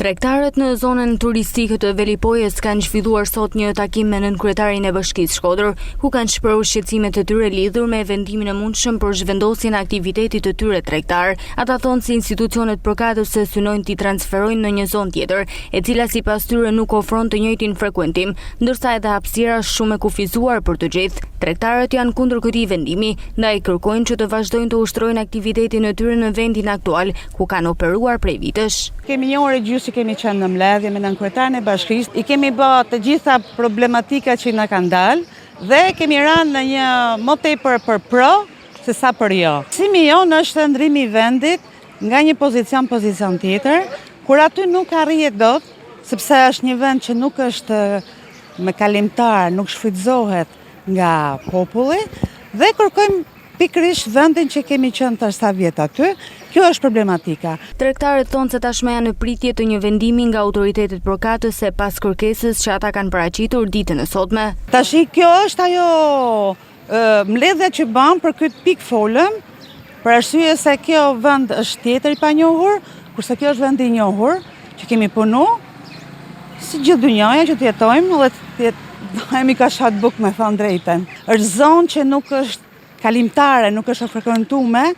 Tregtarët në zonën turistike të Velipojës kanë zhvilluar sot një takim me nënkryetarin e Bashkisë Shkodër, ku kanë shprehur shqetësimet e tyre lidhur me vendimin e mundshëm për zhvendosjen e aktivitetit të tyre tregtar. Ata thonë se institucionet përkatëse synojnë t'i transferojnë në një zonë tjetër, e cila sipas tyre nuk ofron të njëjtin frekuentim, ndërsa edhe hapësira është shumë e kufizuar për të gjithë. Tregtarët janë kundër këtij vendimi, ndaj kërkojnë që të vazhdojnë të ushtrojnë aktivitetin e tyre në vendin aktual, ku kanë operuar prej vitesh. Kemi një orë gjysmë kemi qenë në mbledhje me nënkryetarin e bashkisë, i kemi bë të gjitha problematika që na kanë dalë dhe kemi rënë në një më tepër për pro se sa për jo. Simi jon është ndrimi i vendit nga një pozicion tjetër, kur aty nuk arrihet dot, sepse është një vend që nuk është me kalimtar, nuk shfrytëzohet nga populli dhe kërkojmë pikërisht vendin që kemi qenë të sa vjet aty. Kjo është problematika. Tregtarët thonë se tashmë janë në pritje të një vendimi nga autoritetet përkatëse pas kërkesës që ata kanë paraqitur ditën e sotme. Tash kjo është ajo mbledhja që bën për këtë pikë folëm, për arsye se kjo vend është tjetër i panjohur, kurse kjo është vend i njohur, që kemi punu si gjithë dynjaja që të jetojmë dhe jemi ka shat buk me thënë drejtën. Është zonë që nuk është kalimtare, nuk është frekuentuar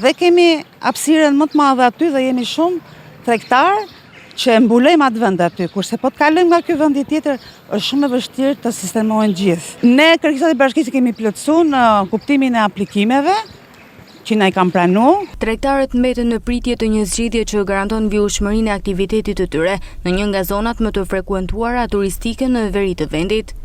dhe kemi hapësirën më të madhe aty dhe jemi shumë tregtar që mbulojmë atë vend aty, kurse po të kalojmë nga ky vend tjetër është shumë e vështirë të sistemohen gjithë. Ne kërkesat e bashkisë kemi plotësuar në kuptimin e aplikimeve që na i kanë pranuar. Tregtarët mbeten në pritje të një zgjidhje që garanton vjulshmërinë e aktivitetit të tyre në një nga zonat më të frekuentuara turistike në veri të vendit.